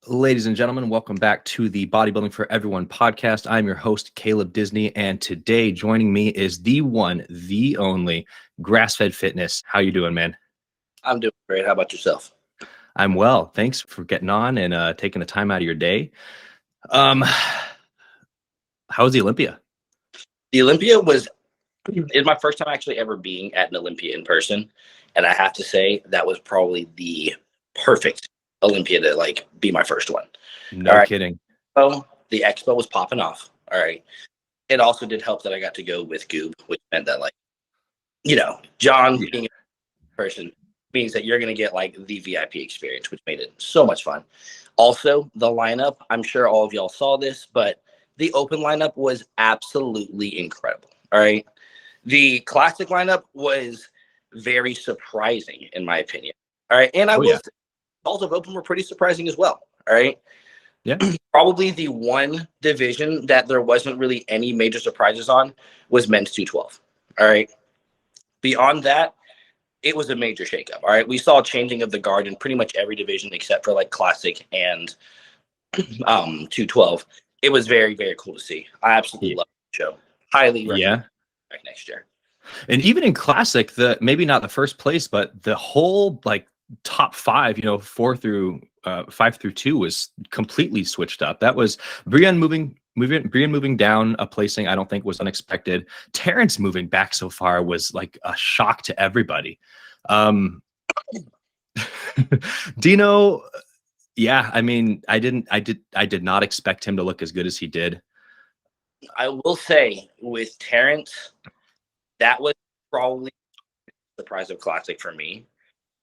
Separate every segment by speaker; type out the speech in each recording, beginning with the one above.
Speaker 1: Ladies and gentlemen, welcome back to the Bodybuilding for Everyone podcast. I'm your host, Caleb Disney, and today joining me is the one, the only Grassfed Fitness. How you doing, man?
Speaker 2: I'm doing great. How about yourself?
Speaker 1: I'm well. Thanks for getting on and taking the time out of your day. How was the Olympia?
Speaker 2: The Olympia is my first time actually ever being at an Olympia in person, and I have to say that was probably the perfect Olympia to be my first one.
Speaker 1: No kidding.
Speaker 2: So the expo was popping off. All right. It also did help that I got to go with Goob, which meant that John being a person means that you're going to get the VIP experience, which made it so much fun. Also, the lineup, I'm sure all of y'all saw this, but the open lineup was absolutely incredible. All right. The classic lineup was very surprising, in my opinion. All right. And I will say, results of open were pretty surprising as well. All right.
Speaker 1: Yeah.
Speaker 2: Probably the one division that there wasn't really any major surprises on was men's 212. All right. Beyond that, it was a major shakeup. All right. We saw changing of the guard in pretty much every division except for classic and 212. It was very, very cool to see. I absolutely love the show. Highly recommend back next year.
Speaker 1: And even in classic, maybe not the first place, but the whole top five, 5 through 2 was completely switched up. That was Brian moving down a placing I don't think was unexpected. Terrence moving back so far was like a shock to everybody. Dino, yeah, I mean, I did not expect him to look as good as he did.
Speaker 2: I will say with Terrence, that was probably the surprise of classic for me.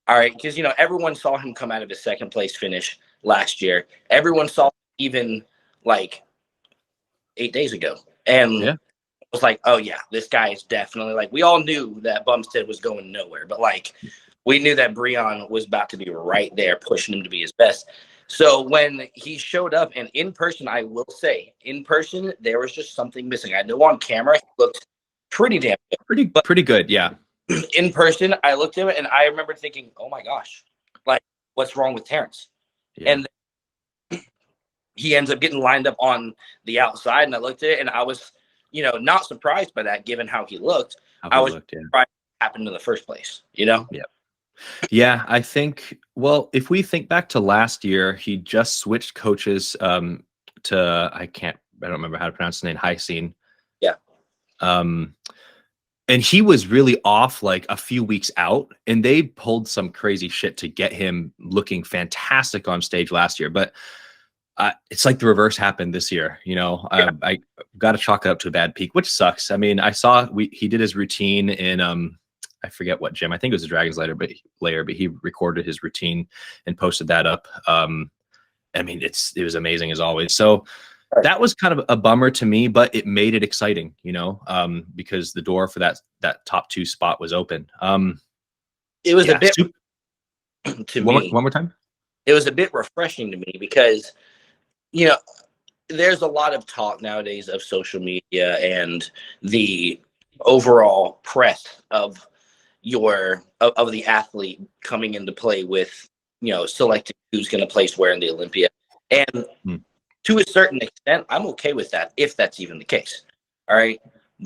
Speaker 2: All right, because everyone saw him come out of his second place finish last year. Everyone saw him even 8 days ago, and it was like, oh yeah, this guy is definitely we all knew that Bumstead was going nowhere, but we knew that Breon was about to be right there pushing him to be his best. So when he showed up, and in person, I will say, in person there was just something missing. I know on camera he looked pretty damn good,
Speaker 1: pretty good, yeah.
Speaker 2: In person, I looked at it and I remember thinking, oh my gosh, what's wrong with Terrence? Yeah. And he ends up getting lined up on the outside, and I looked at it and I was, not surprised by that given how he looked. I was surprised it happened in the first place,
Speaker 1: Yeah. Yeah, I think, well, if we think back to last year, he just switched coaches to, I don't remember how to pronounce the name, Hysene.
Speaker 2: Yeah.
Speaker 1: And he was really off a few weeks out, and they pulled some crazy shit to get him looking fantastic on stage last year. But it's like the reverse happened this year. I got to chalk it up to a bad peak, which sucks. I mean, I saw he did his routine in I forget what gym. I think it was a Dragon's Lair, but he recorded his routine and posted that up. I mean, it was amazing as always. So that was kind of a bummer to me, but it made it exciting, because the door for that top 2 spot was open.
Speaker 2: It was a bit to
Speaker 1: me. One more time.
Speaker 2: It was a bit refreshing to me because, there's a lot of talk nowadays of social media and the overall press of the athlete coming into play with, selecting who's going to place where in the Olympia. And to a certain extent, I'm okay with that, if that's even the case. All right.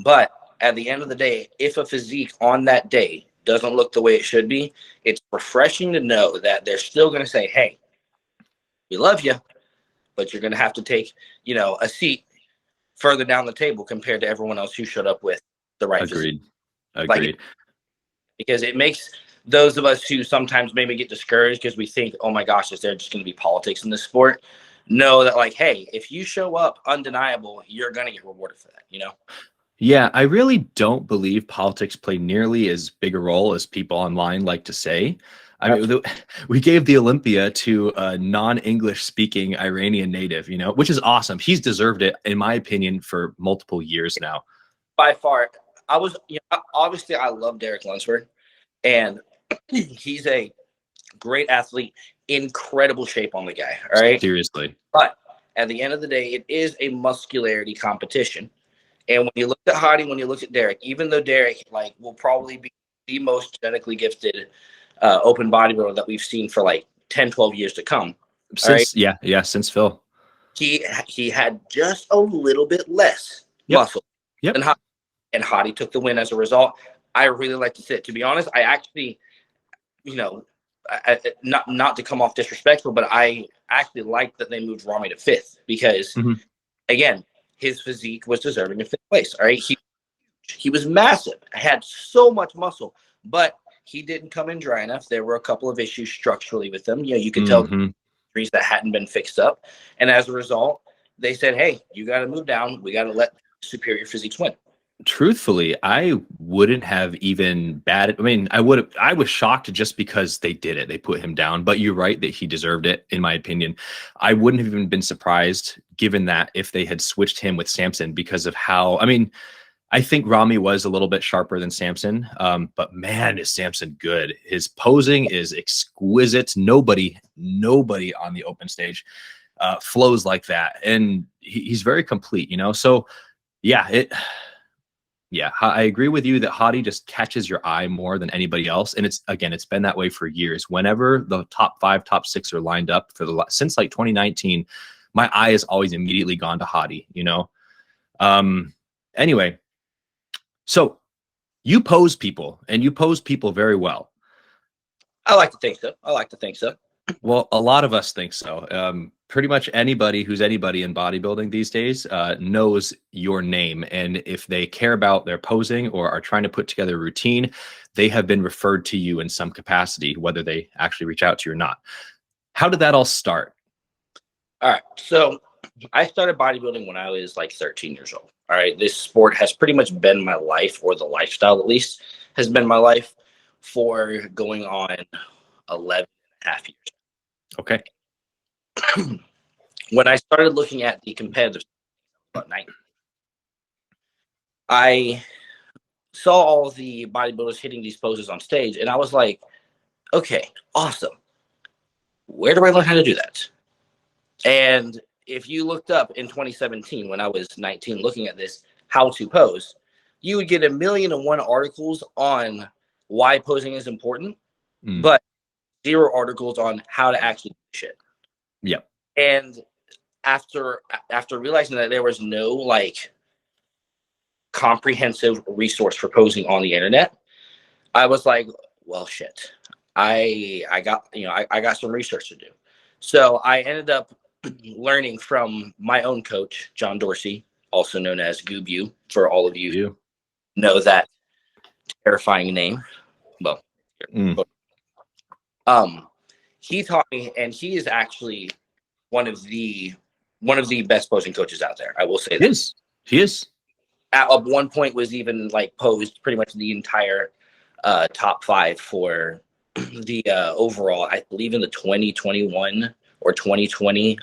Speaker 2: But at the end of the day, if a physique on that day doesn't look the way it should be, it's refreshing to know that they're still going to say, hey, we love you, but you're going to have to take, a seat further down the table compared to everyone else who showed up with the right physique.
Speaker 1: Agreed.
Speaker 2: Because it makes those of us who sometimes maybe get discouraged because we think, oh my gosh, is there just going to be politics in this sport? Know that hey, if you show up undeniable, you're going to get rewarded for that,
Speaker 1: Yeah, I really don't believe politics play nearly as big a role as people online like to say. I mean, we gave the Olympia to a non-English speaking Iranian native, which is awesome. He's deserved it, in my opinion, for multiple years now.
Speaker 2: By far. Obviously I love Derek Lunsford, and he's a great athlete, incredible shape on the guy. All right.
Speaker 1: Seriously.
Speaker 2: But at the end of the day, it is a muscularity competition. And when you look at Hadi, when you look at Derek, even though Derek will probably be the most genetically gifted open bodybuilder that we've seen for 10, 12 years to come, All right.
Speaker 1: Since Phil.
Speaker 2: He had just a little bit less
Speaker 1: Yep.
Speaker 2: muscle
Speaker 1: Yep.
Speaker 2: than Hottie, and Hottie took the win as a result. I really like to sit. To be honest, I actually, you know, not to come off disrespectful, but I actually like that they moved Rami to 5th because, again, his physique was deserving of 5th place. All right, he was massive, had so much muscle, but he didn't come in dry enough. There were a couple of issues structurally with him. You could tell injuries that hadn't been fixed up, and as a result, they said, "Hey, you got to move down. We got to let superior physiques win."
Speaker 1: Truthfully, I wouldn't have even batted. I mean, I was shocked just because they did it. They put him down, but you're right that he deserved it, in my opinion. I wouldn't have even been surprised given that if they had switched him with Samson because of how, I mean, I think Rami was a little bit sharper than Samson, but man, is Samson good. His posing is exquisite. Nobody on the open stage flows like that. And he's very complete, you know? So yeah, I agree with you that Hottie just catches your eye more than anybody else. And it's been that way for years. Whenever the top 5, top 6 are lined up since like 2019, my eye has always immediately gone to Hottie, you know? Anyway, so you pose people and you pose people very well.
Speaker 2: I like to think so.
Speaker 1: Well, a lot of us think so. Pretty much anybody who's anybody in bodybuilding these days knows your name. And if they care about their posing or are trying to put together a routine, they have been referred to you in some capacity, whether they actually reach out to you or not. How did that all start?
Speaker 2: All right. So I started bodybuilding when I was like 13 years old. All right. This sport has pretty much been my life, or the lifestyle at least has been my life for going on 11 and a half years.
Speaker 1: Okay.
Speaker 2: When I started looking at the competitive about 9, I saw all the bodybuilders hitting these poses on stage, and I was like, okay, awesome. Where do I learn how to do that? And if you looked up in 2017, when I was 19, looking at this, how to pose, you would get 1,000,001 articles on why posing is important, but 0 articles on how to actually do shit.
Speaker 1: Yeah.
Speaker 2: And after realizing that there was no like comprehensive resource for posing on the internet, I was like, well, shit. I got some research to do. So I ended up learning from my own coach, John Dorsey, also known as Gubu, for all of you who know that terrifying name. Well, he taught me, and he is actually one of the best posing coaches out there. I will say that.
Speaker 1: He is.
Speaker 2: At one point was even like posed pretty much the entire top 5 for the overall, I believe in the 2021 or 2020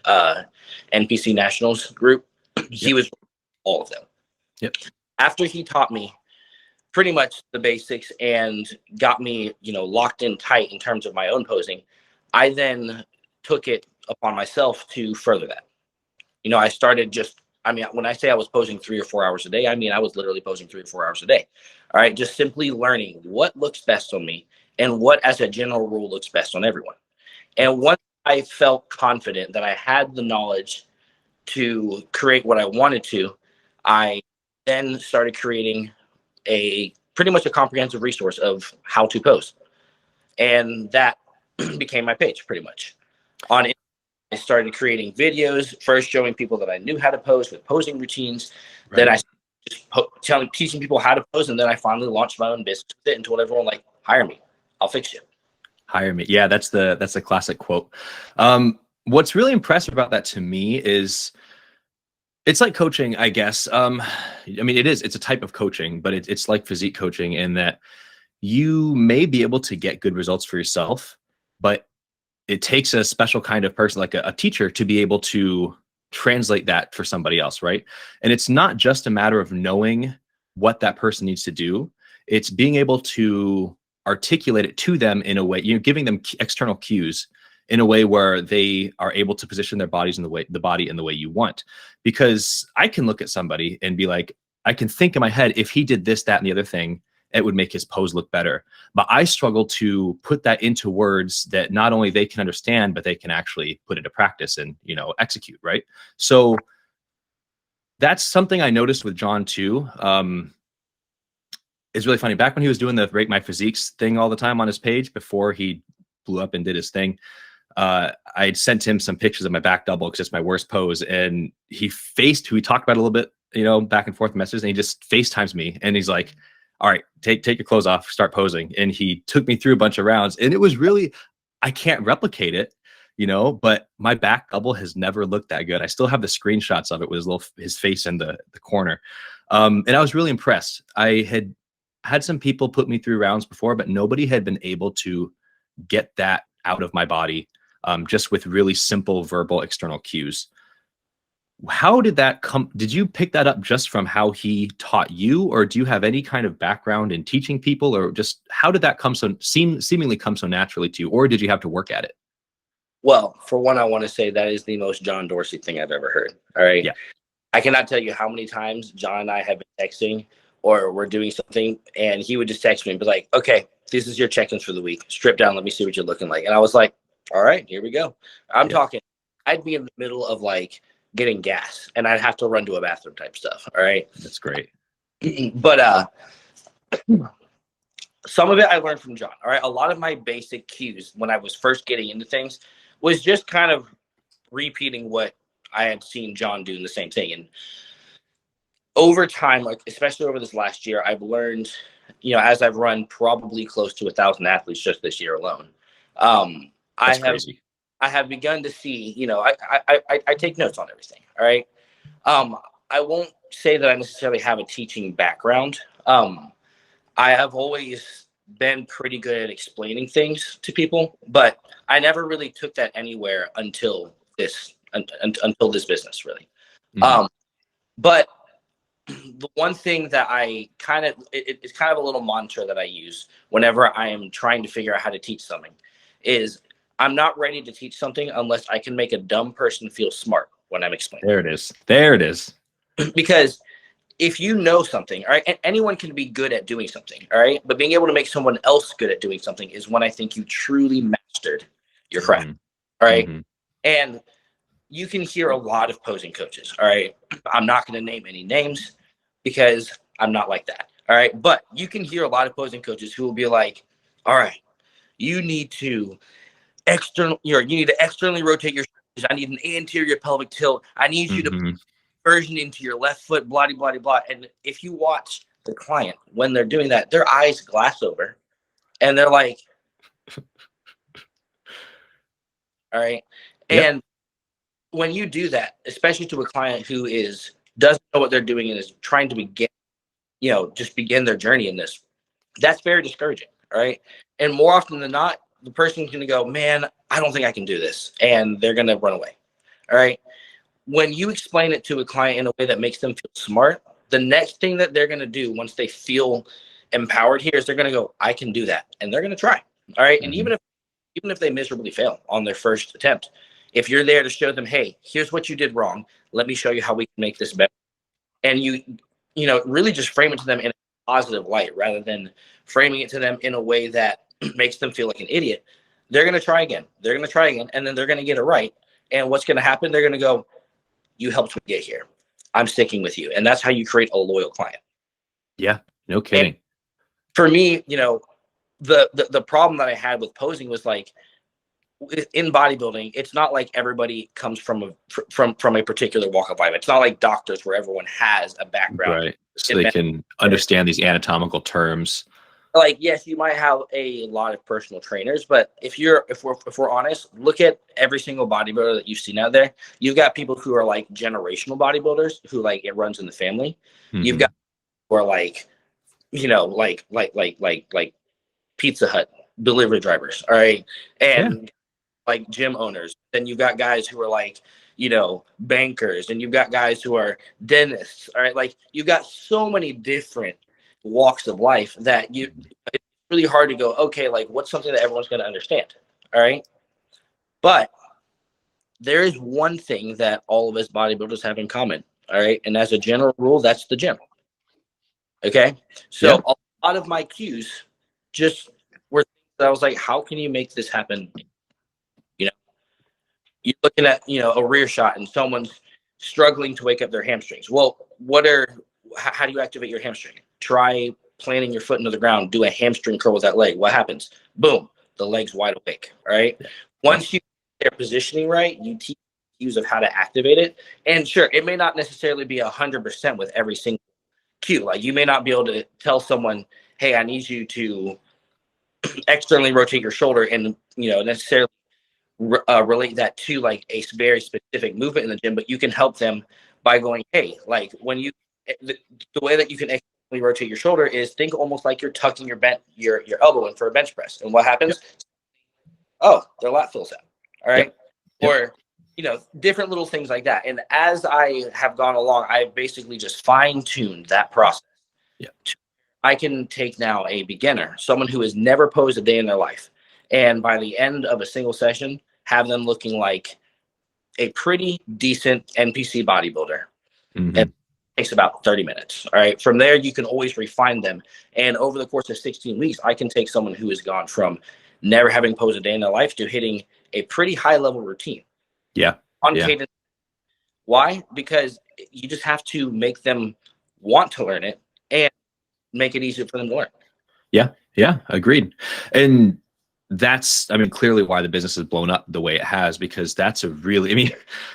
Speaker 2: NPC Nationals group. He was all of them.
Speaker 1: Yep.
Speaker 2: After he taught me pretty much the basics and got me, locked in tight in terms of my own posing, I then took it upon myself to further that. I started when I say I was posing 3 or 4 hours a day, I mean I was literally posing 3 or 4 hours a day. All right, just simply learning what looks best on me and what, as a general rule, looks best on everyone. And once I felt confident that I had the knowledge to create what I wanted to, I then started creating pretty much a comprehensive resource of how to pose. And that became my page pretty much. I started creating videos, first showing people that I knew how to pose with posing routines. Right. Then I just teaching people how to pose, and then I finally launched my own business with it and told everyone, like, hire me, I'll fix you.
Speaker 1: Hire me. Yeah, that's a classic quote. What's really impressive about that to me is it's like coaching, I guess. I mean, it's a type of coaching, but it's like physique coaching in that you may be able to get good results for yourself, but it takes a special kind of person, like a teacher, to be able to translate that for somebody else, right? And it's not just a matter of knowing what that person needs to do. It's being able to articulate it to them in a way, giving them external cues in a way where they are able to position their bodies in the body in the way you want. Because I can look at somebody and be like, I can think in my head, if he did this, that, and the other thing, it would make his pose look better. But I struggle to put that into words that not only they can understand, but they can actually put into practice and, you know, execute, right? So that's something I noticed with John too. It's really funny. Back when he was doing the Rate My Physiques thing all the time on his page before he blew up and did his thing, I'd sent him some pictures of my back double because it's my worst pose. And we talked about it a little bit, you know, back and forth messages, and he just FaceTimes me and he's like, all right, take your clothes off, start posing. And he took me through a bunch of rounds, and it was really, I can't replicate it, you know, but my back double has never looked that good. I still have the screenshots of it with his face in the corner. And I was really impressed. I had some people put me through rounds before, but nobody had been able to get that out of my body just with really simple verbal external cues. How did that come? Did you pick that up just from how he taught you, or do you have any kind of background in teaching people, or just how did that seemingly come so naturally to you, or did you have to work at it?
Speaker 2: Well, for one, I want to say that is the most John Dorsey thing I've ever heard. All right.
Speaker 1: Yeah.
Speaker 2: I cannot tell you how many times John and I have been texting, or we're doing something, and he would just text me and be like, okay, this is your check-ins for the week. Strip down. Let me see what you're looking like. And I was like, all right, here we go. I'm talking. I'd be in the middle of like getting gas, and I'd have to run to a bathroom type stuff. All right.
Speaker 1: That's great.
Speaker 2: But some of it I learned from John. All right. A lot of my basic cues when I was first getting into things was just kind of repeating what I had seen John do in the same thing. And over time, like especially over this last year, I've learned, you know, as I've run probably close to 1,000 athletes just this year alone.
Speaker 1: That's crazy.
Speaker 2: I have begun to see, you know, I take notes on everything. All right. I won't say that I necessarily have a teaching background. I have always been pretty good at explaining things to people, but I never really took that anywhere until this business, really.
Speaker 1: Mm-hmm.
Speaker 2: But the one thing that I kind of, it's kind of a little mantra that I use whenever I am trying to figure out how to teach something is I'm not ready to teach something unless I can make a dumb person feel smart when I'm explaining.
Speaker 1: There it is. There it is.
Speaker 2: Because if you know something, all right, and anyone can be good at doing something, all right, but being able to make someone else good at doing something is when I think you truly mastered your craft.
Speaker 1: Mm-hmm.
Speaker 2: All right.
Speaker 1: Mm-hmm.
Speaker 2: And you can hear a lot of posing coaches. All right. I'm not going to name any names because I'm not like that. All right. But you can hear a lot of posing coaches who will be like, all right, you need to externally rotate your shoulders. I need an anterior pelvic tilt. I need you to version into your left foot, blah, blah, blah. And if you watch the client when they're doing that, their eyes glass over and they're like, all right.
Speaker 1: Yep.
Speaker 2: And when you do that, especially to a client who doesn't know what they're doing and is trying to begin their journey in this, that's very discouraging. All right. And more often than not, the person's going to go, man, I don't think I can do this. And they're going to run away. All right. When you explain it to a client in a way that makes them feel smart, the next thing that they're going to do once they feel empowered here is they're going to go, I can do that. And they're going to try. All right. And even if they miserably fail on their first attempt, if you're there to show them, hey, here's what you did wrong. Let me show you how we can make this better. And you really just frame it to them in a positive light rather than framing it to them in a way that makes them feel like an idiot. They're going to try again. They're going to try again. And then they're going to get it right. And what's going to happen? They're going to go, you helped me get here. I'm sticking with you. And that's how you create a loyal client.
Speaker 1: Yeah, no kidding.
Speaker 2: And for me, the problem that I had with posing was like in bodybuilding, it's not like everybody comes from a particular walk of life. It's not like doctors where everyone has a background.
Speaker 1: Right. So they can understand these anatomical terms.
Speaker 2: Like, yes, you might have a lot of personal trainers, but if we're honest, look at every single bodybuilder that you've seen out there. You've got people who are like generational bodybuilders who like it runs in the family. Mm-hmm. You've got who are like, like Pizza Hut delivery drivers. All right. And like gym owners. Then you've got guys who are like, bankers, and you've got guys who are dentists. All right. Like you've got so many different walks of life that it's really hard to go, okay, like what's something that everyone's going to understand. All right. But there is one thing that all of us bodybuilders have in common. All right. And as a general rule, that's the gym. Okay. So a lot of my cues just were things that I was like, how can you make this happen? You know, you're looking at, a rear shot and someone's struggling to wake up their hamstrings. Well, how do you activate your hamstring? Try planting your foot into the ground, do a hamstring curl with that leg. What happens? Boom, the leg's wide awake. All right.
Speaker 1: Yeah.
Speaker 2: Once you get their positioning right, you teach cues of how to activate it. And sure, it may not necessarily be 100% with every single cue. Like you may not be able to tell someone, hey, I need you to externally rotate your shoulder and, necessarily relate that to like a very specific movement in the gym, but you can help them by going, hey, like when you, the way that you can externally rotate your shoulder is think almost like you're tucking your elbow in for a bench press. And what happens? Yep. Oh, their lat fills out. All right. Yep. Or, different little things like that. And as I have gone along, I've basically just fine-tuned that process.
Speaker 1: Yeah.
Speaker 2: I can take now a beginner, someone who has never posed a day in their life, and by the end of a single session, have them looking like a pretty decent NPC bodybuilder. Mm-hmm. It takes about 30 minutes. All right. From there, you can always refine them. And over the course of 16 weeks, I can take someone who has gone from never having posed a day in their life to hitting a pretty high level routine.
Speaker 1: Yeah.
Speaker 2: On cadence. Why? Because you just have to make them want to learn it and make it easier for them to learn.
Speaker 1: Yeah. Yeah. Agreed. And that's, clearly why the business has blown up the way it has, because that's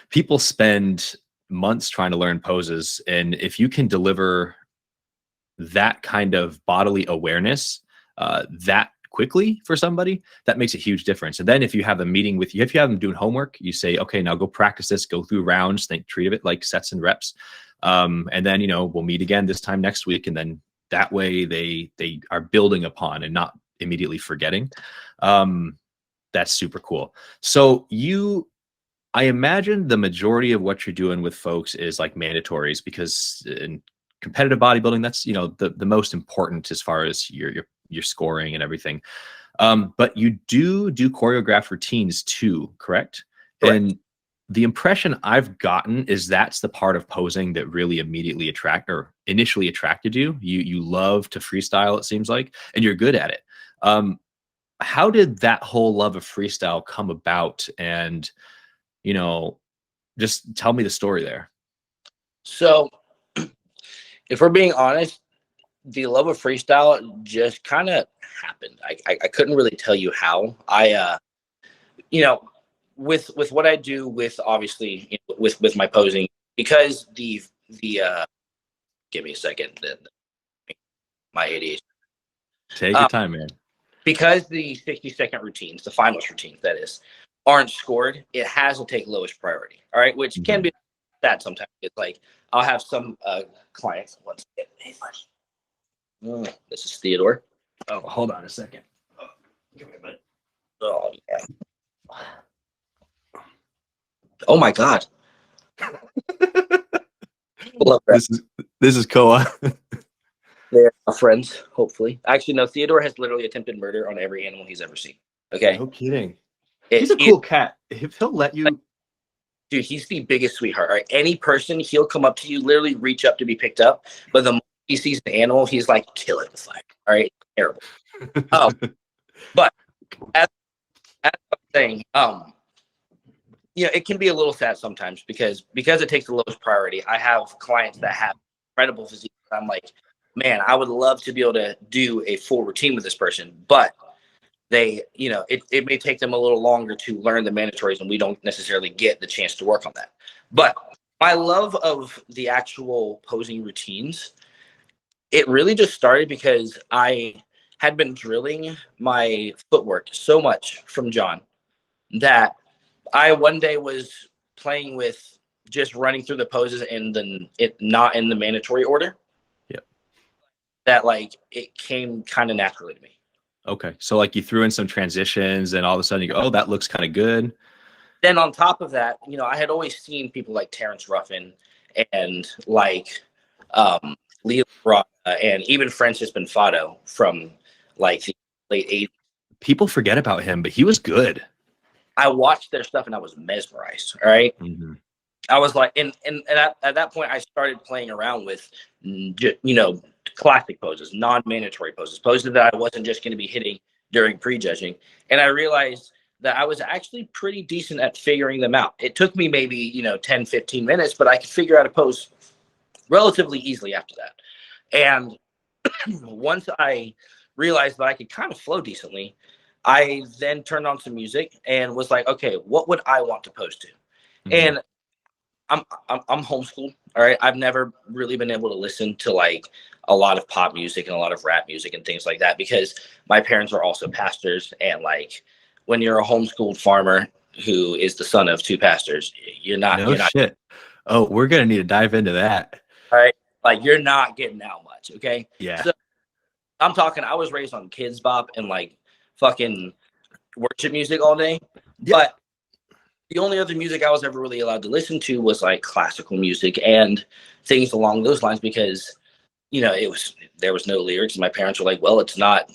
Speaker 1: people spend months trying to learn poses. And if you can deliver that kind of bodily awareness, that quickly for somebody, that makes a huge difference. And then if you have a meeting if you have them doing homework, you say, okay, now go practice this, go through rounds, treat of it like sets and reps. And then, we'll meet again this time next week. And then that way they are building upon and not immediately forgetting. That's super cool. So I imagine the majority of what you're doing with folks is like mandatories, because in competitive bodybuilding, that's, the most important as far as your scoring and everything. But you do choreographed routines too, correct? Correct. And the impression I've gotten is that's the part of posing that really initially attracted you. You love to freestyle, it seems like, and you're good at it. How did that whole love of freestyle come about? And, just tell me the story there.
Speaker 2: So if we're being honest, the love of freestyle just kind of happened. I couldn't really tell you how. With what I do with, obviously, with my posing, because the give me a second, my ADHD.
Speaker 1: Take your time, man.
Speaker 2: Because the 60-second routines, the finals routines, that is, aren't scored, it has to take lowest priority. All right, which can be that sometimes. It's like I'll have some clients. Once again, hey, buddy. This is Theodore.
Speaker 1: Oh, hold on a second. Oh, give me a minute.
Speaker 2: Oh yeah. Oh my God.
Speaker 1: This is Koa.
Speaker 2: They're friends, hopefully. Actually, no, Theodore has literally attempted murder on every animal he's ever seen. Okay.
Speaker 1: No kidding. He's a cool cat. If he'll let you.
Speaker 2: Dude, he's the biggest sweetheart. All right. Any person, he'll come up to you, literally reach up to be picked up. But the moment he sees an animal, he's like, kill it with fire. All right. Terrible. But as I'm saying, it can be a little sad sometimes because it takes the lowest priority. I have clients that have incredible physique. I'm like, man, I would love to be able to do a full routine with this person, but they, it may take them a little longer to learn the mandatories, and we don't necessarily get the chance to work on that. But my love of the actual posing routines, it really just started because I had been drilling my footwork so much from John that I one day was playing with just running through the poses and then it not in the mandatory order.
Speaker 1: Yep. That
Speaker 2: it came kind of naturally to me.
Speaker 1: Okay. So you threw in some transitions and all of a sudden you go, oh, that looks kind of good.
Speaker 2: Then on top of that, I had always seen people like Terrence Ruffin and Leo Rada and even Francis Benfato from the late 80s.
Speaker 1: People forget about him, but he was good.
Speaker 2: I watched their stuff and I was mesmerized. All right.
Speaker 1: Mm-hmm.
Speaker 2: I was like, and at that point I started playing around with, classic poses, non-mandatory poses, poses that I wasn't just going to be hitting during prejudging. And I realized that I was actually pretty decent at figuring them out. It took me maybe, 10, 15 minutes, but I could figure out a pose relatively easily after that. And once I realized that I could kind of flow decently, I then turned on some music and was like, okay, what would I want to pose to? And I'm homeschooled. All right. I've never really been able to listen to like a lot of pop music and a lot of rap music and things like that, because my parents are also pastors. And like, when you're a homeschooled farmer who is the son of two pastors, you're not,
Speaker 1: shit. Oh, we're going to need to dive into that.
Speaker 2: all right. Like, you're not getting out much. Okay.
Speaker 1: Yeah.
Speaker 2: So I'm talking, I was raised on Kids Bop and like fucking worship music all day.
Speaker 1: Yeah.
Speaker 2: But the only other music I was ever really allowed to listen to was like classical music and things along those lines, because, there was no lyrics. And my parents were like, well, it's not,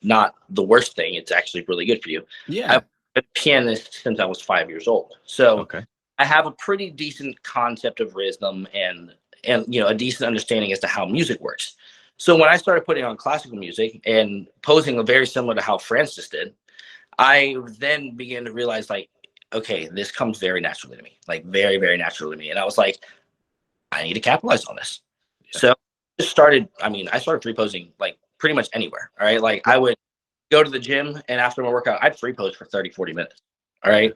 Speaker 2: not the worst thing. It's actually really good for you.
Speaker 1: Yeah.
Speaker 2: I've been a pianist since I was 5 years old. So
Speaker 1: okay.
Speaker 2: I have a pretty decent concept of rhythm and a decent understanding as to how music works. So when I started putting on classical music and posing very similar to how Francis did, I then began to realize, like, okay, this comes very naturally to me, like very, very naturally to me. And I was like, I need to capitalize on this. Yeah. So I started free posing like pretty much anywhere. All right. Like, I would go to the gym, and after my workout, I'd free pose for 30, 40 minutes. All right.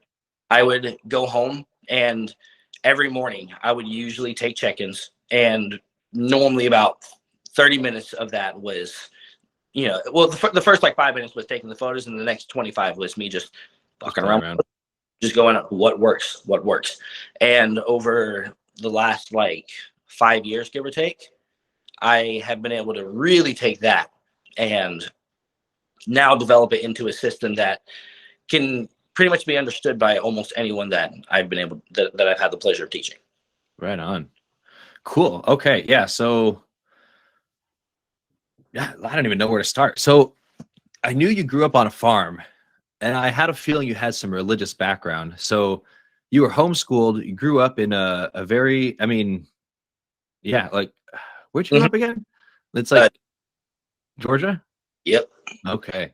Speaker 2: I would go home, and every morning I would usually take check-ins, and normally about 30 minutes of that was, the first like 5 minutes was taking the photos, and the next 25 was me just fucking around. Just going up, what works. And over the last like 5 years, give or take, I have been able to really take that and now develop it into a system that can pretty much be understood by almost anyone that I've had the pleasure of teaching.
Speaker 1: Right on. Cool. Okay. Yeah. So yeah, I don't even know where to start. So I knew you grew up on a farm, and I had a feeling you had some religious background. So you were homeschooled. You grew up in a very, like, where'd you grow up again? It's like Georgia?
Speaker 2: Yep.
Speaker 1: Okay.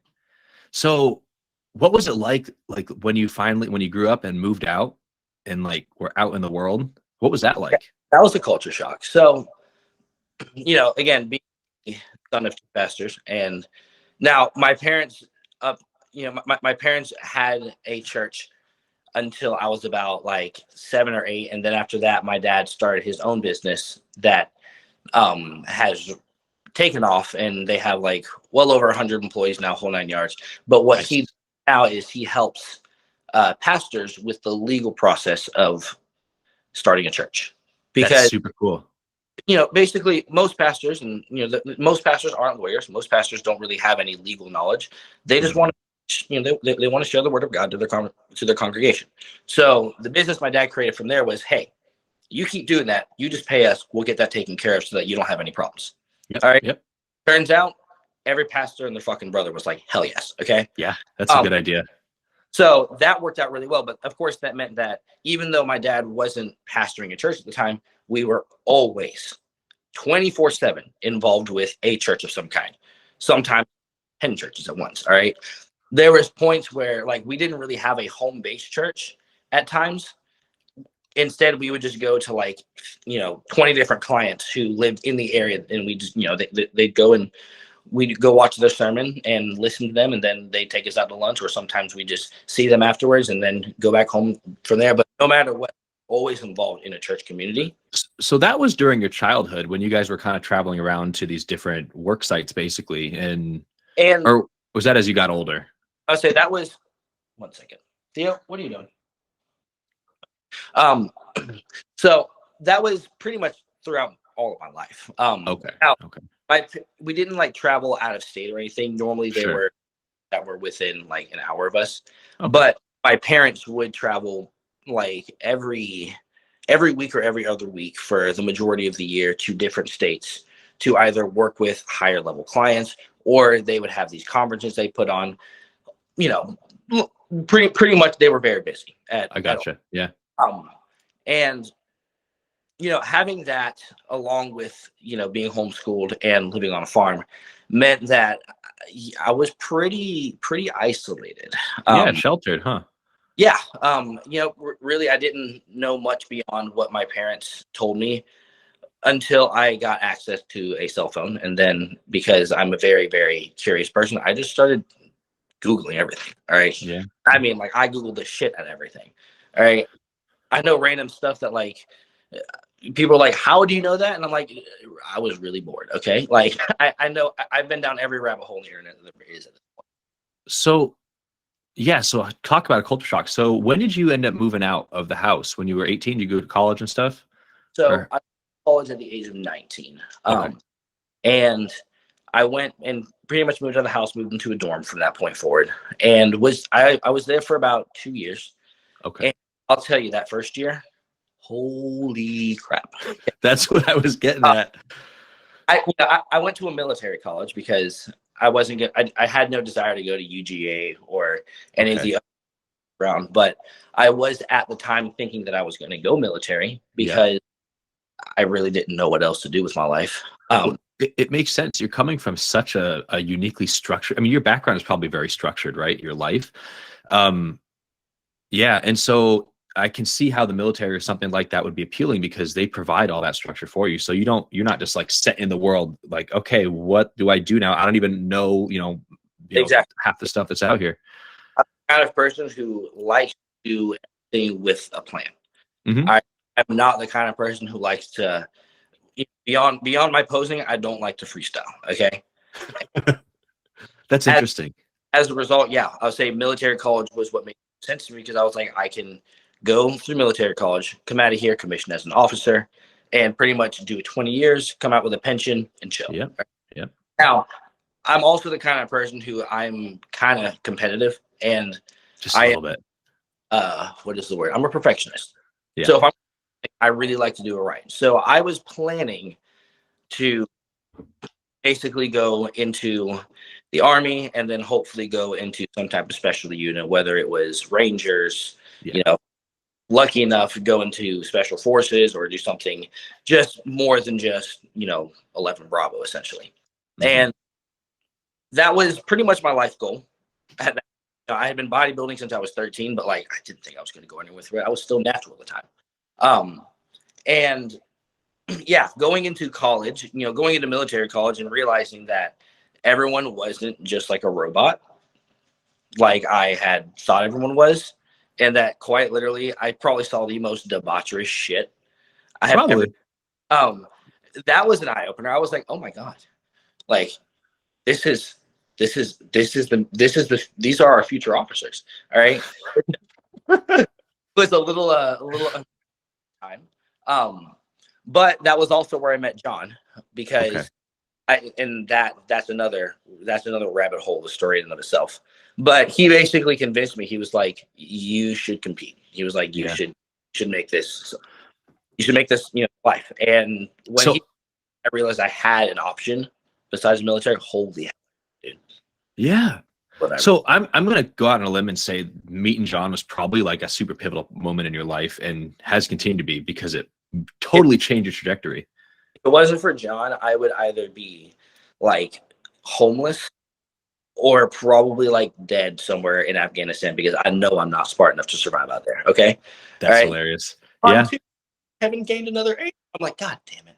Speaker 1: So what was it like when you grew up and moved out and like were out in the world? What was that like?
Speaker 2: That was a culture shock. So, again, being son of two pastors, and now my parents, my parents had a church until I was about like 7 or 8. And then after that, my dad started his own business that has taken off, and they have like well over 100 employees now, whole 9 yards. But what he does now is he helps pastors with the legal process of starting a church. Because
Speaker 1: that's super cool.
Speaker 2: Basically most pastors, and most pastors aren't lawyers. Most pastors don't really have any legal knowledge. They just want to, they want to share the word of God to their congregation. So the business my dad created from there was, hey, you keep doing that. You just pay us. We'll get that taken care of so that you don't have any problems.
Speaker 1: Yep.
Speaker 2: All right.
Speaker 1: Yep.
Speaker 2: Turns out every pastor and their fucking brother was like, hell yes. Okay.
Speaker 1: Yeah. That's a good idea.
Speaker 2: So that worked out really well. But of course, that meant that even though my dad wasn't pastoring a church at the time, we were always 24/7 involved with a church of some kind, sometimes 10 churches at once. All right. There was points where like we didn't really have a home-based church at times. Instead, we would just go to like, 20 different clients who lived in the area, and we just, they'd go and we'd go watch their sermon and listen to them, and then they take us out to lunch, or sometimes we just see them afterwards and then go back home from there. But no matter what, always involved in a church community.
Speaker 1: So that was during your childhood when you guys were kind of traveling around to these different work sites, basically, and or was that as you got older?
Speaker 2: I would say that was 1 second. Theo, what are you doing? So that was pretty much throughout all of my life.
Speaker 1: Okay.
Speaker 2: Now, we didn't like travel out of state or anything. Normally they were within like an hour of us, but my parents would travel like every week or every other week for the majority of the year to different states to either work with higher level clients, or they would have these conferences they put on. Pretty much they were very busy.
Speaker 1: I gotcha. Yeah.
Speaker 2: And having that along with, being homeschooled and living on a farm meant that I was pretty isolated.
Speaker 1: Yeah, sheltered, huh?
Speaker 2: Yeah. Really, I didn't know much beyond what my parents told me until I got access to a cell phone. And then because I'm a very, very curious person, I just started Googling everything. All right.
Speaker 1: Yeah.
Speaker 2: I mean, like, I Googled the shit at everything. All right. I know random stuff that, like, people are like, how do you know that? And I'm like, I was really bored. Okay. Like, I know I've been down every rabbit hole in the internet that there is at this point.
Speaker 1: So yeah, so talk about a culture shock. So when did you end up moving out of the house? When you were 18, did you go to college and stuff?
Speaker 2: So
Speaker 1: Or
Speaker 2: I went to college at the age of 19.
Speaker 1: okay.
Speaker 2: And I went and pretty much moved out of the house, moved into a dorm from that point forward. And I was there for about 2 years.
Speaker 1: Okay.
Speaker 2: And I'll tell you, that first year, holy crap.
Speaker 1: That's what I was getting at.
Speaker 2: I went to a military college because I wasn't good. I had no desire to go to UGA or any of the other round, but I was at the time thinking that I was going to go military because I really didn't know what else to do with my life.
Speaker 1: It makes sense. You're coming from such a uniquely structured, I mean, your background is probably very structured, right? Your life. Yeah. And so I can see how the military or something like that would be appealing because they provide all that structure for you. So you're not just like set in the world, like, okay, what do I do now? I don't even know,
Speaker 2: Exactly.
Speaker 1: half the stuff that's out here.
Speaker 2: I'm the kind of person who likes to do everything with a plan.
Speaker 1: Mhm.
Speaker 2: I am not the kind of person who likes to, beyond my posing, I don't like to freestyle. Okay.
Speaker 1: That's interesting.
Speaker 2: As a result, yeah, I would say military college was what made sense to me because I was like, I can go through military college, come out of here, commission as an officer, and pretty much do 20 years, come out with a pension, and chill.
Speaker 1: Yep. Yep.
Speaker 2: Now, I'm also the kind of person who I'm kind of competitive, and
Speaker 1: Just a little bit.
Speaker 2: What is the word? I'm a perfectionist.
Speaker 1: Yeah.
Speaker 2: So I really like to do it right. So I was planning to basically go into the Army and then hopefully go into some type of specialty unit, whether it was Rangers, lucky enough to go into Special Forces or do something just more than just, 11 Bravo, essentially.
Speaker 1: Mhm.
Speaker 2: And that was pretty much my life goal. I had been bodybuilding since I was 13, but like, I didn't think I was going to go anywhere with it. I was still natural at the time. And yeah, going into college, going into military college and realizing that everyone wasn't just like a robot, like I had thought everyone was. And that quite literally, I probably saw the most debaucherous shit I have ever. That was an eye opener. I was like, oh my God, like these are our future officers. All right. It was a little time. But that was also where I met John because that's another rabbit hole, the story in and of itself. But he basically convinced me. He was like, you should compete. He was like, you should make this, life. And when I realized I had an option besides the military, holy hell, dude.
Speaker 1: Yeah.
Speaker 2: Whatever.
Speaker 1: So I'm gonna go out on a limb and say meeting John was probably like a super pivotal moment in your life and has continued to be because it totally changed your trajectory.
Speaker 2: If it wasn't for John, I would either be like homeless or probably like dead somewhere in Afghanistan because I know I'm not smart enough to survive out there. Okay.
Speaker 1: That's hilarious. Yeah.
Speaker 2: Haven't gained another 8. I'm like, God damn it.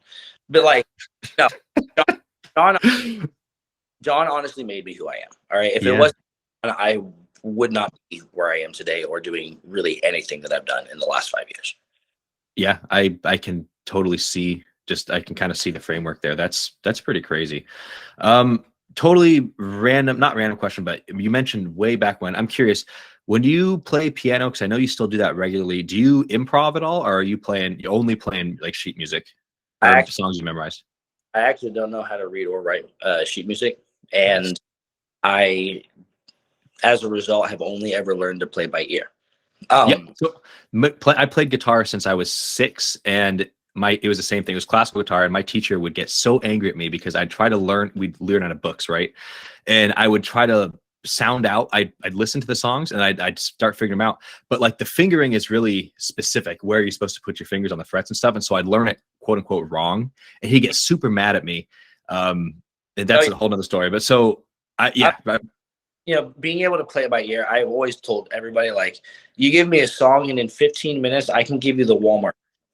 Speaker 2: But like, no, John honestly made me who I am. All right. If it wasn't, I would not be where I am today or doing really anything that I've done in the last 5 years.
Speaker 1: Yeah. I can totally see, I can kind of see the framework there. That's pretty crazy. Totally random, not random question, but you mentioned way back when. I'm curious, when you play piano, because I know you still do that regularly, do you improv at all, or are you only playing like sheet music or songs you memorized?
Speaker 2: I actually don't know how to read or write sheet music, and I, as a result, have only ever learned to play by ear.
Speaker 1: So I played guitar since I was 6, and it was the same thing. It was classical guitar, and my teacher would get so angry at me because I'd try to learn. We'd learn out of books, right? And I would try to sound out. I'd listen to the songs and I'd start figuring them out. But like the fingering is really specific where you're supposed to put your fingers on the frets and stuff. And so I'd learn it quote unquote wrong. And he gets super mad at me. And that's a whole nother story. But so
Speaker 2: you know, being able to play it by ear, I've always told everybody, like, you give me a song and in 15 minutes, I can give you the Walmart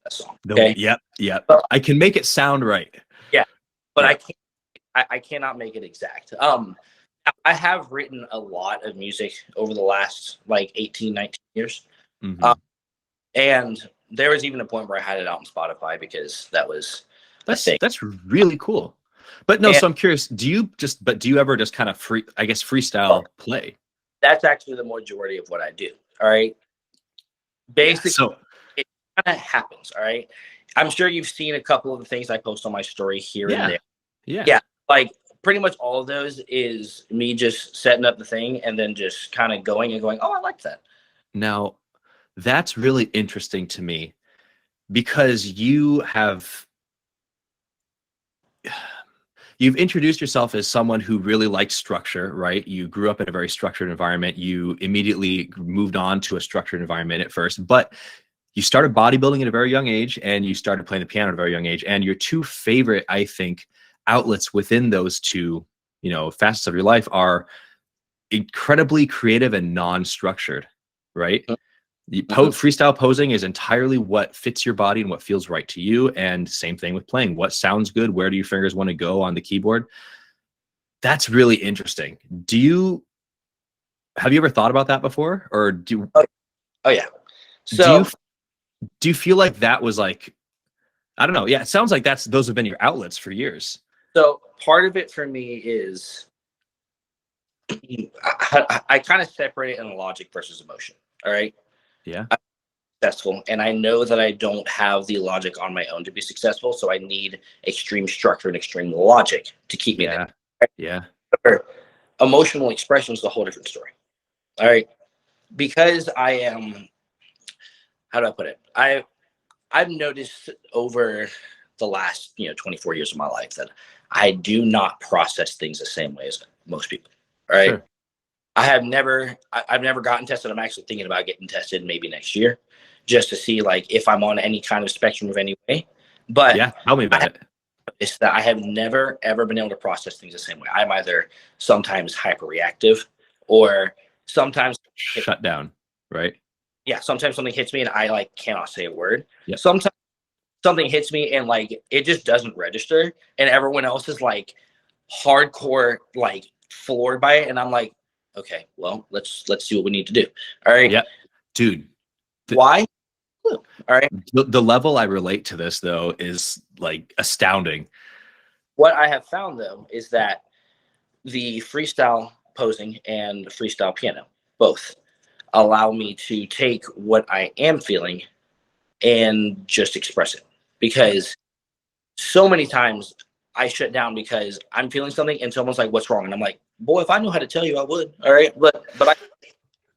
Speaker 2: song. Okay.
Speaker 1: Yep. I can make it sound right.
Speaker 2: Yeah. But I cannot make it exact. I have written a lot of music over the last like 18, 19 years. And there was even a point where I had it out on Spotify because that's
Speaker 1: really cool. But no, so I'm curious, do you ever just kind of freestyle play?
Speaker 2: That's actually the majority of what I do. All right. Basically, so it kind of happens. All right. I'm sure you've seen a couple of the things I post on my story here and there. Yeah. Like pretty much all of those is me just setting up the thing and then just kind of going, oh, I like that.
Speaker 1: Now, that's really interesting to me because you've introduced yourself as someone who really likes structure, right? You grew up in a very structured environment. You immediately moved on to a structured environment at first, but you started bodybuilding at a very young age and you started playing the piano at a very young age. And your two favorite, I think, outlets within those two, facets of your life are incredibly creative and non-structured, right? Freestyle posing is entirely what fits your body and what feels right to you. And same thing with playing. What sounds good? Where do your fingers want to go on the keyboard? That's really interesting. Have you ever thought about that before? Or
Speaker 2: Oh yeah. So
Speaker 1: do you feel like that was like, I don't know. Yeah. It sounds like those have been your outlets for years.
Speaker 2: So part of it for me is I kind of separate it in logic versus emotion. All right.
Speaker 1: Yeah.
Speaker 2: I'm successful, and I know that I don't have the logic on my own to be successful. So I need extreme structure and extreme logic to keep me there. Right?
Speaker 1: Yeah.
Speaker 2: Emotional expression is a whole different story. All right. Because I am, how do I put it? I've noticed over the last 24 years of my life that I do not process things the same way as most people. All right. Sure. I've never gotten tested. I'm actually thinking about getting tested maybe next year just to see like if I'm on any kind of spectrum of any way. But
Speaker 1: yeah, tell me about it.
Speaker 2: It's that I have never, ever been able to process things the same way. I'm either sometimes hyperreactive or sometimes
Speaker 1: shut down, right?
Speaker 2: Yeah. Sometimes something hits me and I like cannot say a word.
Speaker 1: Yep.
Speaker 2: Sometimes something hits me and like it just doesn't register and everyone else is like hardcore like floored by it. And I'm like, okay, well, let's see what we need to do. All right.
Speaker 1: Yeah. Dude.
Speaker 2: Why? All right.
Speaker 1: The level I relate to this though is like astounding.
Speaker 2: What I have found though is that the freestyle posing and freestyle piano both allow me to take what I am feeling and just express it, because so many times I shut down because I'm feeling something and someone's like, what's wrong? And I'm like, boy, if I knew how to tell you, I would. All right. But all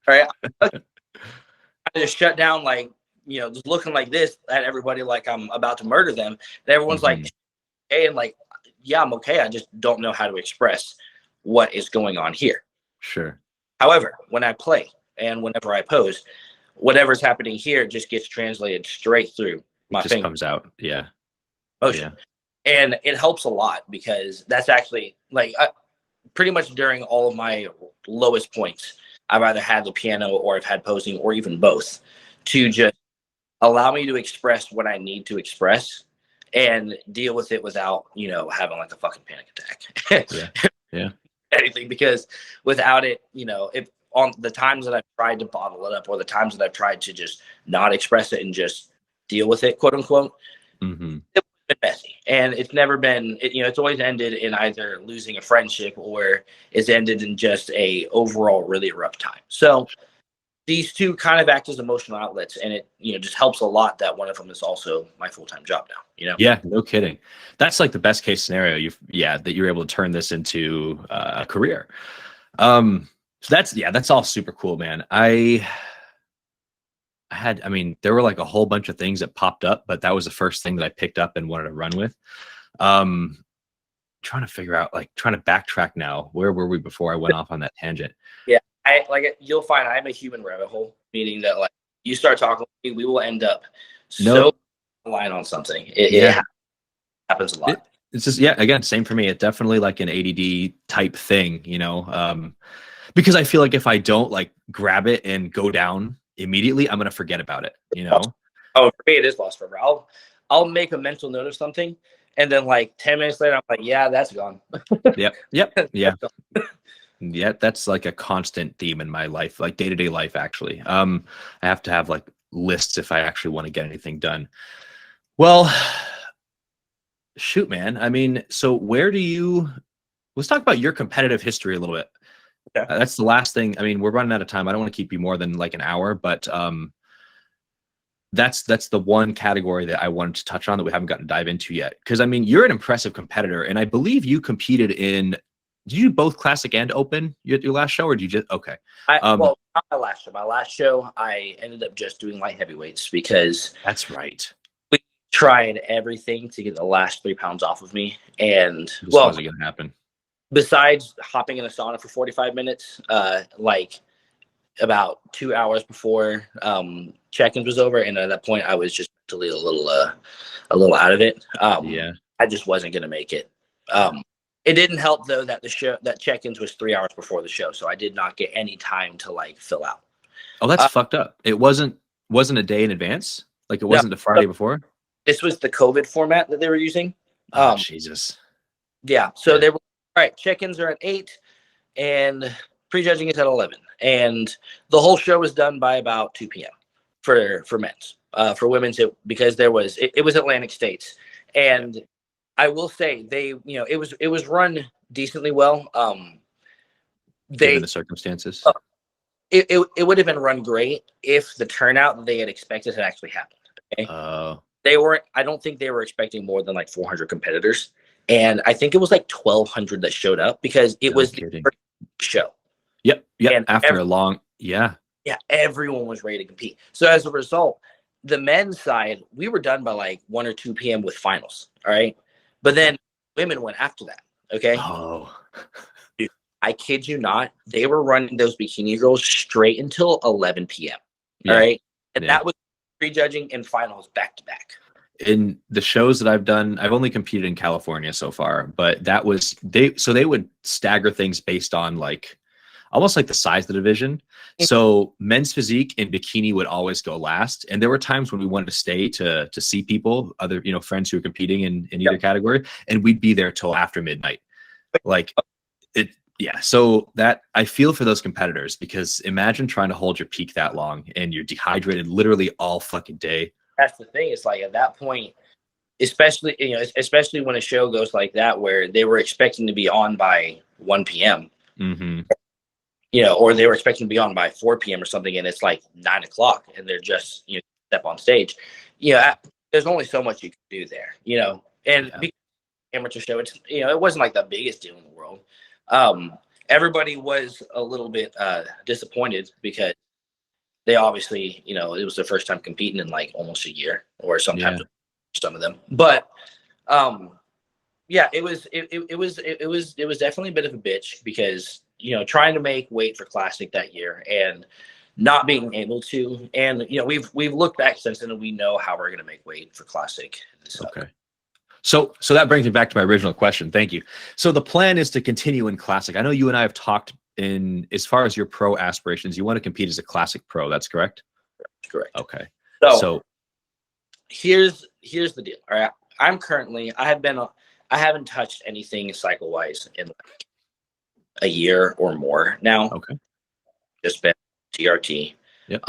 Speaker 2: right. I just shut down, like, just looking like this at everybody, like I'm about to murder them. And everyone's like, hey, and like, yeah, I'm okay. I just don't know how to express what is going on here.
Speaker 1: Sure.
Speaker 2: However, when I play and whenever I pose, whatever's happening here just gets translated straight through my finger.
Speaker 1: Comes out. Yeah.
Speaker 2: Motion. Yeah. And it helps a lot because that's actually like pretty much during all of my lowest points, I've either had the piano or I've had posing or even both to just allow me to express what I need to express and deal with it without, having like a fucking panic attack.
Speaker 1: Yeah.
Speaker 2: Anything, because without it, if on the times that I've tried to bottle it up or the times that I've tried to just not express it and just deal with it, quote unquote, it's been messy. And it's never been, it's always ended in either losing a friendship or it's ended in just a overall really rough time. So these two kind of act as emotional outlets, and it, just helps a lot that one of them is also my full-time job now,
Speaker 1: Yeah, no kidding. That's like the best case scenario. That you're able to turn this into a career. So that's all super cool, man. There were like a whole bunch of things that popped up, but that was the first thing that I picked up and wanted to run with. trying to figure out, like, trying to backtrack now. Where were we before I went off on that tangent?
Speaker 2: Yeah, I like you'll find I'm a human rabbit hole, meaning that like you start talking, we will end up
Speaker 1: No,
Speaker 2: so line on something.
Speaker 1: yeah,
Speaker 2: Happens a lot.
Speaker 1: it's just, yeah, again, same for me. It's definitely like an ADD type thing, because I feel like if I don't like grab it and go down immediately, I'm gonna forget about it,
Speaker 2: Oh, for me, it is lost forever. I'll make a mental note of something, and then like 10 minutes later, I'm like, yeah, that's gone.
Speaker 1: Yep, yeah. Yeah, that's like a constant theme in my life, like day-to-day life, actually. I have to have like lists if I actually want to get anything done. Well, shoot, man. I mean, so let's talk about your competitive history a little bit.
Speaker 2: Okay.
Speaker 1: That's the last thing. I mean, we're running out of time. I don't want to keep you more than like an hour, but that's the one category that I wanted to touch on that we haven't gotten to dive into yet. Because I mean, you're an impressive competitor, and I believe you competed in. Did you do both classic and open your last show, or did you just okay?
Speaker 2: Well, not my last show. My last show, I ended up just doing light heavyweights because
Speaker 1: That's right.
Speaker 2: we tried everything to get the last 3 pounds off of me, and
Speaker 1: This wasn't gonna happen.
Speaker 2: besides hopping in a sauna for 45 minutes, like about 2 hours before check-ins was over, and at that point I was just mentally a little out of it.
Speaker 1: Yeah.
Speaker 2: I just wasn't gonna make it. It didn't help though that that check-ins was 3 hours before the show, so I did not get any time to like fill out.
Speaker 1: Oh, that's fucked up. It wasn't a day in advance. Like it wasn't the Friday before.
Speaker 2: This was the COVID format that they were using.
Speaker 1: Oh, Jesus.
Speaker 2: Yeah. So they were all right. Check-ins are at 8, and prejudging is at 11, and the whole show was done by about 2 p.m. for men's. For women's, because it was Atlantic States, and I will say it was run decently well.
Speaker 1: Given the circumstances,
Speaker 2: it would have been run great if the turnout that they had expected had actually happened. Okay? I don't think they were expecting more than like 400 competitors, and I think it was like 1,200 that showed up because it was the first show.
Speaker 1: Yep.
Speaker 2: And
Speaker 1: After a long, yeah,
Speaker 2: everyone was ready to compete. So as a result, the men's side, we were done by like 1 or 2 p.m. with finals. All right. But then women went after that. Okay.
Speaker 1: Oh,
Speaker 2: Dude, I kid you not. They were running those bikini girls straight until 11 p.m. All right. And that was prejudging and finals back to back.
Speaker 1: In the shows that I've done, I've only competed in California so far, but that was they would stagger things based on like almost like the size of the division. So men's physique and bikini would always go last. And there were times when we wanted to stay to see people, other, friends who were competing in either category. And we'd be there till after midnight. Like it. Yeah. So that I feel for those competitors, because imagine trying to hold your peak that long and you're dehydrated literally all fucking day.
Speaker 2: That's the thing. It's like at that point, especially when a show goes like that, where they were expecting to be on by 1 p.m.
Speaker 1: Mm-hmm.
Speaker 2: Or they were expecting to be on by 4 p.m. or something, and it's like 9 o'clock, and they're just step on stage. There's only so much you can do there. And because amateur show, it's it wasn't like the biggest deal in the world. Everybody was a little bit disappointed because they obviously it was their first time competing in like almost a year, or sometimes some of them. But it was definitely a bit of a bitch because trying to make weight for classic that year and not being able to, and we've looked back since then and we know how we're going to make weight for classic.
Speaker 1: Okay. So that brings me back to my original question. Thank you. So the plan is to continue in classic. I know you and I have talked in as far as your pro aspirations, you want to compete as a classic pro. That's correct?
Speaker 2: Correct.
Speaker 1: Okay.
Speaker 2: So here's the deal. All right. I haven't touched anything cycle wise in like a year or more now.
Speaker 1: Okay.
Speaker 2: Just been TRT.
Speaker 1: Yep.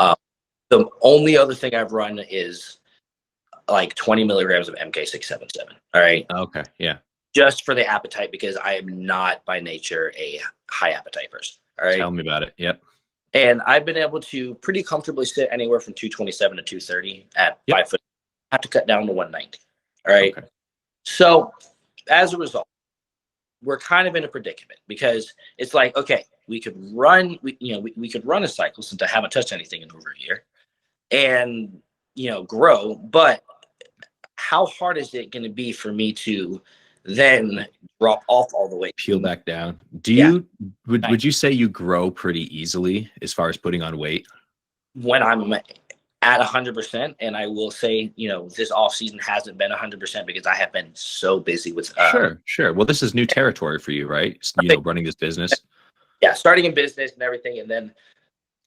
Speaker 2: The only other thing I've run is like 20 milligrams of MK677. All right.
Speaker 1: Okay. Yeah.
Speaker 2: Just for the appetite, because I am not by nature a high appetite person. All right.
Speaker 1: Tell me about it. Yep.
Speaker 2: And I've been able to pretty comfortably sit anywhere from 227 to 230 at 5 foot. I have to cut down to 190. All right. Okay. So as a result, we're kind of in a predicament because it's like, okay, we could run, we could run a cycle since I haven't touched anything in over a year and, grow, but how hard is it going to be for me to then drop off all the way.
Speaker 1: Peel back down.
Speaker 2: Yeah.
Speaker 1: Would you say you grow pretty easily as far as putting on weight?
Speaker 2: When I'm at 100%, and I will say, this off season hasn't been 100% because I have been so busy with
Speaker 1: Sure. Well, this is new territory for you, right? Running this business.
Speaker 2: Yeah, starting in business and everything, and then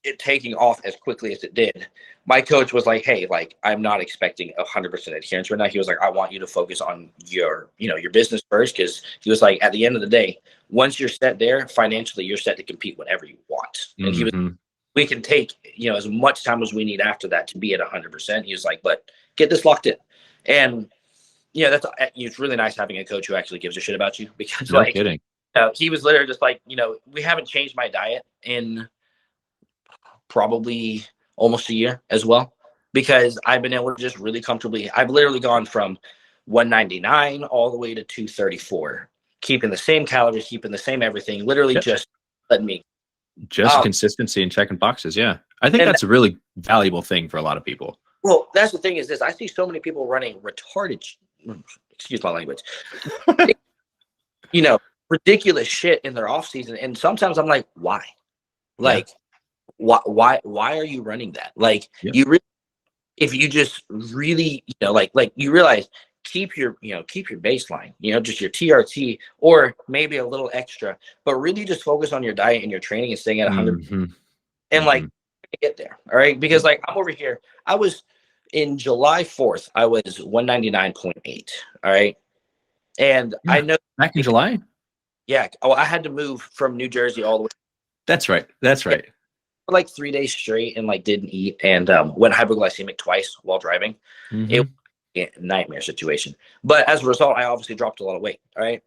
Speaker 2: it taking off as quickly as it did. My coach was like, hey, like, I'm not expecting 100% adherence right now. He was like, I want you to focus on your business first, because he was like, at the end of the day, once you're set there financially, you're set to compete whenever you want. And he was, we can take as much time as we need after that to be at 100%. He was like, but get this locked in. And it's really nice having a coach who actually gives a shit about you, because
Speaker 1: no kidding.
Speaker 2: He was literally just like, we haven't changed my diet in probably almost a year as well, because I've been able to just really comfortably, I've literally gone from 199 all the way to 234, keeping the same calories, keeping the same everything, literally just letting me.
Speaker 1: Just consistency and checking boxes. Yeah. I think that's a really valuable thing for a lot of people.
Speaker 2: Well, that's the thing is this. I see so many people running retarded, excuse my language, ridiculous shit in their off season. And sometimes I'm like, why? Like, why are you running that? Like, you really, if you just really, like you realize, keep your baseline, just your TRT, or maybe a little extra, but really just focus on your diet and your training and staying at 100 and like get there. All right. Because like, I'm over here, I was in July 4th, I was 199.8. All right. And I know
Speaker 1: back in July.
Speaker 2: Yeah. Oh, I had to move from New Jersey all the way.
Speaker 1: That's right.
Speaker 2: For like 3 days straight, and like didn't eat, and went hypoglycemic twice while driving. It was a nightmare situation. But as a result, I obviously dropped a lot of weight. All right.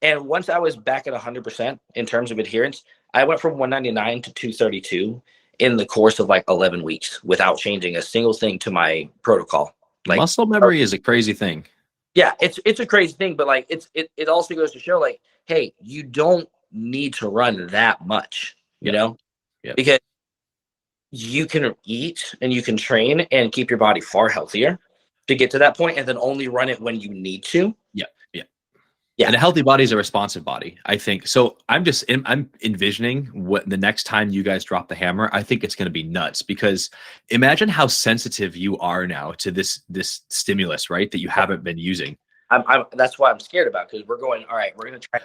Speaker 2: And once I was back at 100% in terms of adherence, I went from 199 to 232 in the course of like 11 weeks without changing a single thing to my protocol. Like,
Speaker 1: muscle memory is a crazy thing.
Speaker 2: Yeah, it's a crazy thing, but like it also goes to show, like, hey, you don't need to run that much, because you can eat and you can train and keep your body far healthier to get to that point, and then only run it when you need to. Yeah.
Speaker 1: And a healthy body is a responsive body, I think. So I'm envisioning what the next time you guys drop the hammer, I think it's going to be nuts, because imagine how sensitive you are now to this stimulus, right? That you haven't been using.
Speaker 2: That's why I'm scared about, because we're going, all right, we're going to try.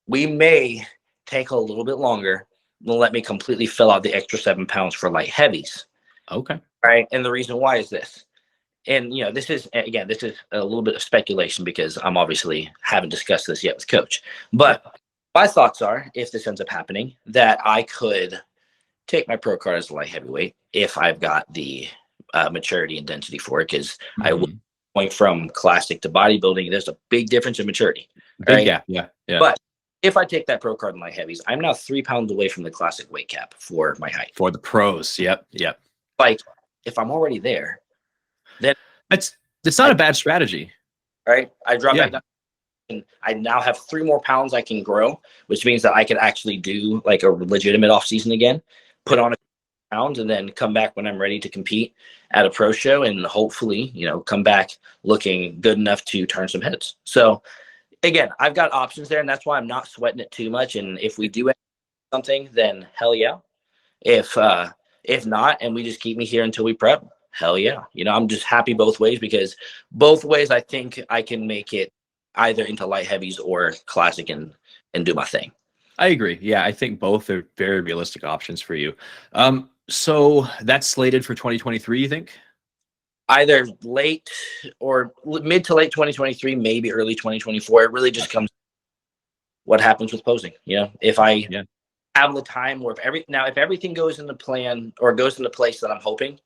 Speaker 2: We may take a little bit longer. Let me completely fill out the extra 7 pounds for light heavies.
Speaker 1: Okay.
Speaker 2: All right. And the reason why is this. And, this is a little bit of speculation, because I'm obviously haven't discussed this yet with coach. But my thoughts are, if this ends up happening, that I could take my pro card as a light heavyweight if I've got the maturity and density for it, because I will point from classic to bodybuilding. There's a big difference in maturity.
Speaker 1: Big gap. Yeah.
Speaker 2: But if I take that pro card in light heavies, I'm now 3 pounds away from the classic weight cap for my height.
Speaker 1: For the pros. Yep.
Speaker 2: Like, if I'm already there, then
Speaker 1: it's not a bad strategy.
Speaker 2: Right. I drop back down, and I now have 3 more pounds I can grow, which means that I can actually do like a legitimate off season again, put on a pounds, and then come back when I'm ready to compete at a pro show, and hopefully, come back looking good enough to turn some heads. So again, I've got options there, and that's why I'm not sweating it too much. And if we do something, then hell yeah. If not, and we just keep me here until we prep, hell yeah. I'm just happy both ways, because both ways I think I can make it either into light heavies or classic and do my thing.
Speaker 1: I agree. Yeah, I think both are very realistic options for you. So that's slated for 2023, you think?
Speaker 2: Either late or mid to late 2023, maybe early 2024. It really just comes what happens with posing. If I have the time, or if everything goes into plan or goes into place that I'm hoping,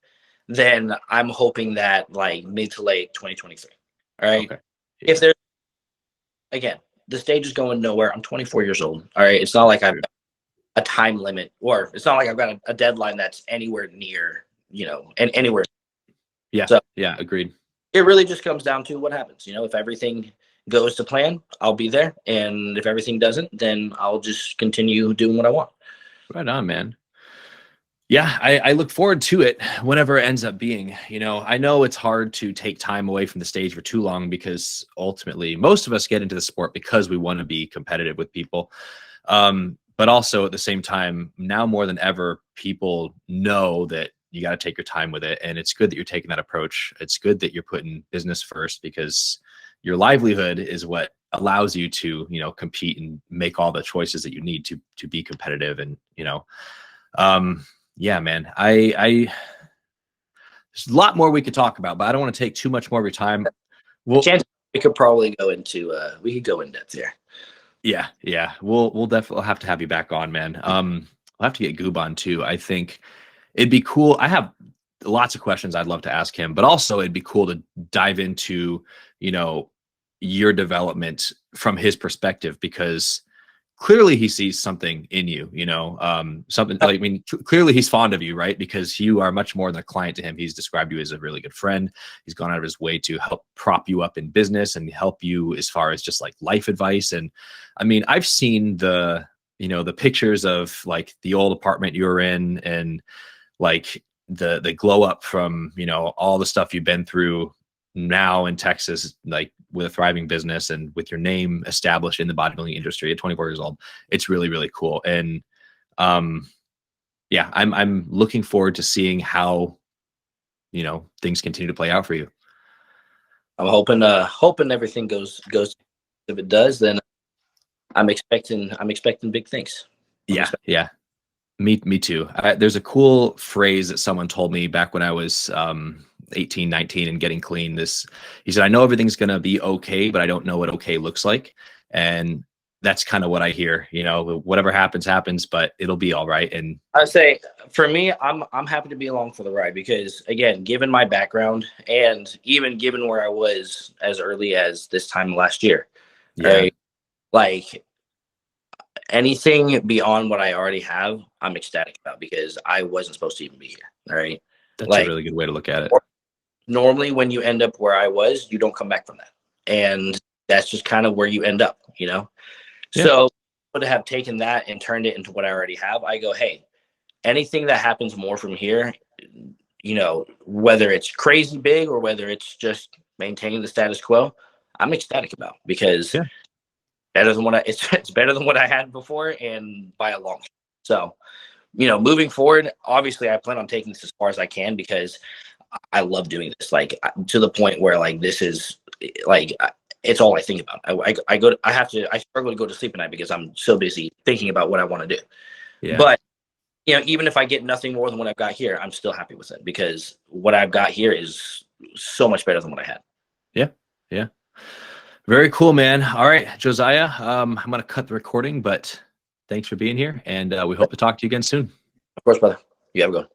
Speaker 2: then I'm hoping that like mid to late 2023. All right. Okay. If there's, again, the stage is going nowhere. I'm 24 years old. All right. It's not like I've got a time limit, or it's not like I've got a deadline that's anywhere near, and anywhere.
Speaker 1: Yeah. So, yeah. Agreed.
Speaker 2: It really just comes down to what happens. If everything goes to plan, I'll be there. And if everything doesn't, then I'll just continue doing what I want.
Speaker 1: Right on, man. Yeah, I look forward to it whenever it ends up being. You know, I know it's hard to take time away from the stage for too long because ultimately most of us get into the sport because we want to be competitive with people. But also at the same time, now more than ever, people know that you got to take your time with it. And it's good that you're taking that approach. It's good that you're putting business first because your livelihood is what allows you to, you know, compete and make all the choices that you need to be competitive. And, you know, yeah, man, there's a lot more we could talk about, but I don't want to take too much more of your time. Well,
Speaker 2: We could probably go into we could go in depth here.
Speaker 1: yeah, we'll definitely have to have you back on, man. I'll have to get Goob on too. I think it'd be cool. I have lots of questions I'd love to ask him, but also it'd be cool to dive into, you know, your development from his perspective because clearly he sees something in you, you know, something like, I mean, clearly he's fond of you, right? Because you are much more than a client to him. He's described you as a really good friend. He's gone out of his way to help prop you up in business and help you as far as just like life advice. And I mean, I've seen the, you know, the pictures of like the old apartment you were in and like the glow up from, you know, all the stuff you've been through now in Texas, like with a thriving business and with your name established in the bodybuilding industry at 24 years old. It's really, really cool. And yeah, I'm looking forward to seeing how, you know, things continue to play out for you.
Speaker 2: I'm hoping everything goes. If it does, then I'm expecting big things.
Speaker 1: Yeah. Me too. There's a cool phrase that someone told me back when I was 18, 19 and getting clean. He said, I know everything's going to be okay, but I don't know what okay looks like. And that's kind of what I hear, you know, whatever happens, happens, but it'll be all right. And
Speaker 2: I say for me, I'm happy to be along for the ride because again, given my background and even given where I was as early as this time last year,
Speaker 1: yeah,
Speaker 2: right? Like anything beyond what I already have, I'm ecstatic about because I wasn't supposed to even be here. All right.
Speaker 1: that's a
Speaker 2: Like
Speaker 1: really good way to look at it.
Speaker 2: normally when you end up where I was, you don't come back from that. And that's just kind of where you end up, you know?
Speaker 1: Yeah.
Speaker 2: So to have taken that and turned it into what I already have, I go, hey, anything that happens more from here, you know, whether it's crazy big or whether it's just maintaining the status quo, I'm ecstatic about because better than what it's better than what I had before and by a long shot. So, you know, moving forward, obviously I plan on taking this as far as I can because I love doing this, like to the point where like this is like it's all I think about. I struggle to go to sleep at night because I'm so busy thinking about what I want to do.
Speaker 1: Yeah.
Speaker 2: But you know, even if I get nothing more than what I've got here, I'm still happy with it because what I've got here is so much better than what I had.
Speaker 1: Yeah. Very cool, man. All right, Josiah, I'm going to cut the recording, but thanks for being here. And we hope to talk to you again soon.
Speaker 2: Of course, brother. You have a good one.